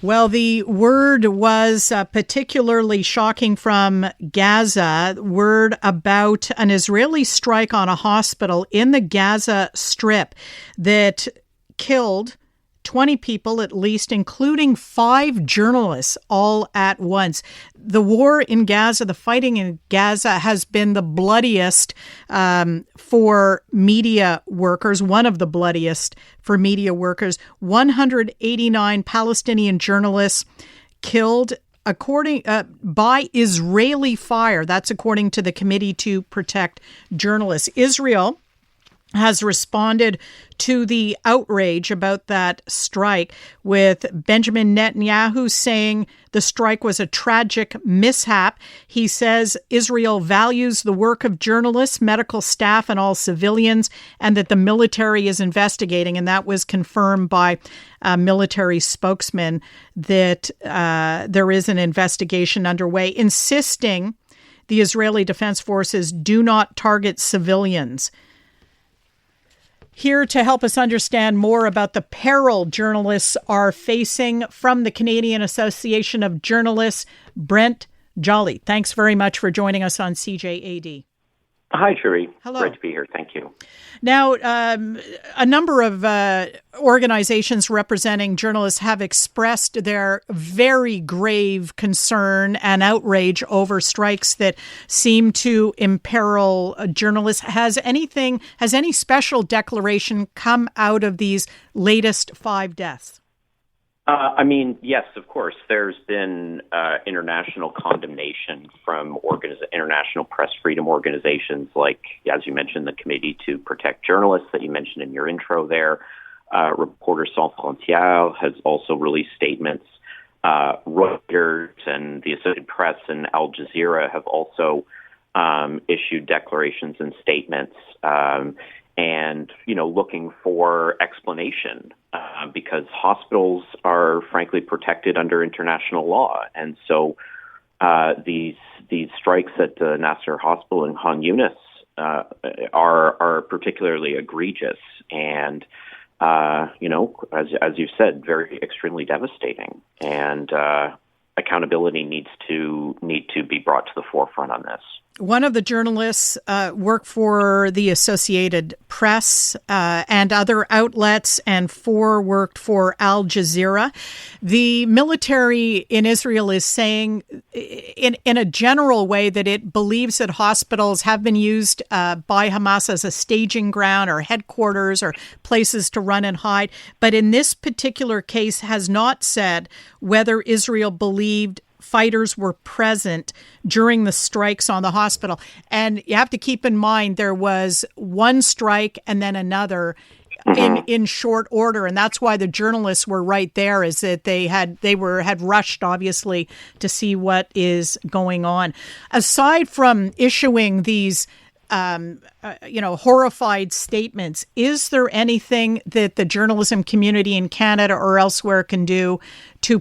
Well, the word was particularly shocking from Gaza. Word about an Israeli strike on a hospital in the Gaza Strip that killed 20 people at least, including 5 journalists all at once. The war in Gaza, the fighting in Gaza has been the bloodiest for media workers, one of the bloodiest for media workers. 189 Palestinian journalists killed according by Israeli fire. That's according to the Committee to Protect Journalists. Israel has responded to the outrage about that strike, with Benjamin Netanyahu saying the strike was a tragic mishap. He says Israel values the work of journalists, medical staff, and all civilians, and that the military is investigating. And that was confirmed by a military spokesman that there is an investigation underway, insisting the Israeli Defense Forces do not target civilians. Here to help us understand more about the peril journalists are facing, from the Canadian Association of Journalists, Brent Jolly. Thanks very much for joining us on CJAD. Hi, Sherry. Hello. Great to be here. Thank you. Now, a number of organizations representing journalists have expressed their very grave concern and outrage over strikes that seem to imperil journalists. Has any special declaration come out of these latest 5 deaths? Yes, of course. There's been international condemnation from international press freedom organizations like, as you mentioned, the Committee to Protect Journalists that you mentioned in your intro there. Reporters Sans Frontières has also released statements. Reuters and the Associated Press and Al Jazeera have also issued declarations and statements and, looking for explanation because hospitals are, frankly, protected under international law. And so these strikes at Nasser Hospital in Khan Yunis are particularly egregious and, as you said, very extremely devastating. And accountability needs to be brought to the forefront on this. One of the journalists worked for the Associated Press and other outlets, and 4 worked for Al Jazeera. The military in Israel is saying in a general way that it believes that hospitals have been used by Hamas as a staging ground or headquarters or places to run and hide. But in this particular case has not said whether Israel believed fighters were present during the strikes on the hospital. And you have to keep in mind there was one strike and then another in short order. And that's why the journalists were right there, is that they had rushed, obviously, to see what is going on. Aside from issuing these horrified statements, is there anything that the journalism community in Canada or elsewhere can do to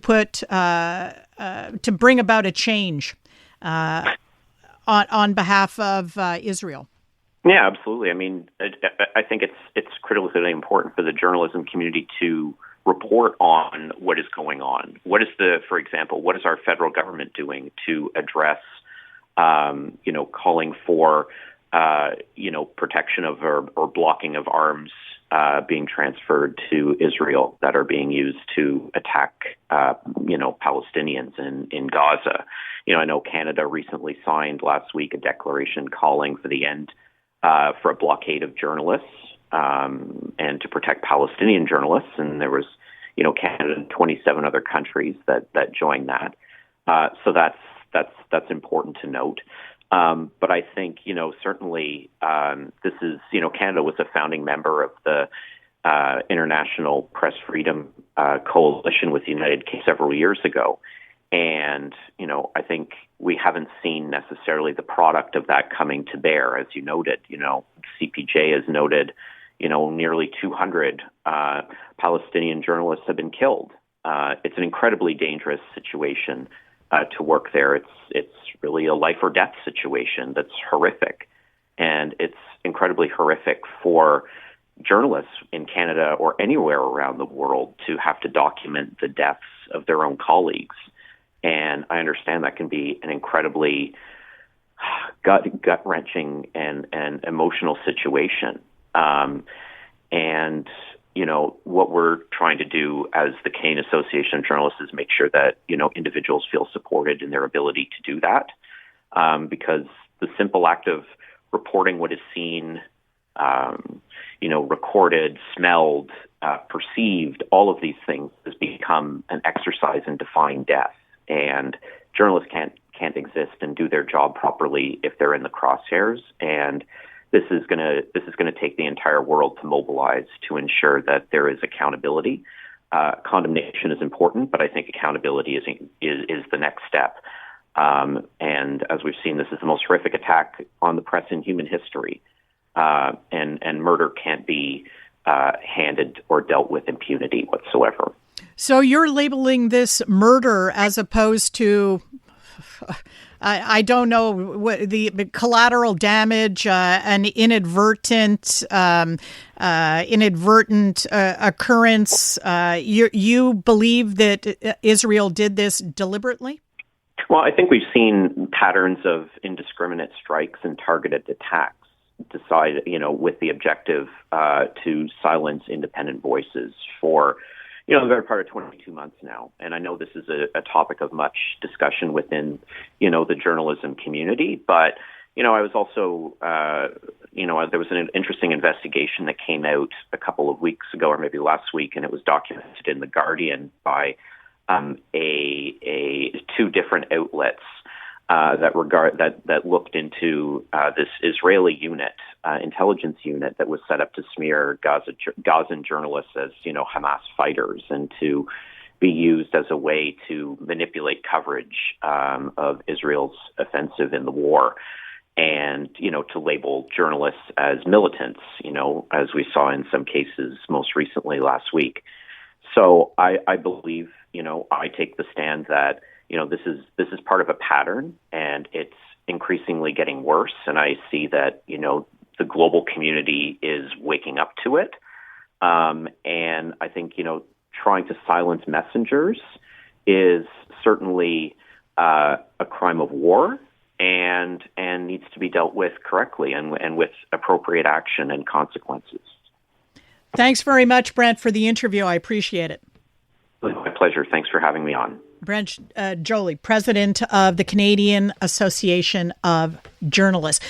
to bring about a change on behalf of Israel? Yeah, absolutely. I think it's critically important for the journalism community to report on what is going on. For example, what is our federal government doing to address, calling for, protection of or blocking of arms being transferred to Israel that are being used to attack, Palestinians in Gaza. I know Canada recently signed last week a declaration calling for the end for a blockade of journalists and to protect Palestinian journalists. And there was, Canada and 27 other countries that joined that. So that's important to note. But I think, certainly this is, Canada was a founding member of the International Press Freedom Coalition with the United Kingdom several years ago. And, I think we haven't seen necessarily the product of that coming to bear. As you noted, CPJ has noted, nearly 200 Palestinian journalists have been killed. It's an incredibly dangerous situation to work there. It's really a life or death situation that's horrific. And it's incredibly horrific for journalists in Canada or anywhere around the world to have to document the deaths of their own colleagues. And I understand that can be an incredibly gut-wrenching and emotional situation. And, what we're trying to do as the Canadian Association of Journalists is make sure that, individuals feel supported in their ability to do that. Because the simple act of reporting what is seen, recorded, smelled, perceived, all of these things has become an exercise in defying death. And journalists can't exist and do their job properly if they're in the crosshairs. And this is going to take the entire world to mobilize to ensure that there is accountability. Condemnation is important, but I think accountability is the next step. And as we've seen, this is the most horrific attack on the press in human history. And murder can't be handed or dealt with impunity whatsoever. So you're labeling this murder as opposed to, I don't know, what the collateral damage, an inadvertent occurrence. You believe that Israel did this deliberately? Well, I think we've seen patterns of indiscriminate strikes and targeted attacks with the objective to silence independent voices for, the better part of 22 months now. And I know this is a topic of much discussion within, the journalism community. But, I was also, there was an interesting investigation that came out a couple of weeks ago or maybe last week, and it was documented in The Guardian by two different outlets that looked into this Israeli unit, intelligence unit that was set up to smear Gazan journalists as Hamas fighters and to be used as a way to manipulate coverage of Israel's offensive in the war, and to label journalists as militants, as we saw in some cases most recently last week. So I believe, I take the stand that this is part of a pattern, and it's increasingly getting worse. And I see that, the global community is waking up to it. And I think, trying to silence messengers is certainly a crime of war and needs to be dealt with correctly and with appropriate action and consequences. Thanks very much, Brent, for the interview. I appreciate it. My pleasure. Thanks for having me on. Brent Joly, president of the Canadian Association of Journalists.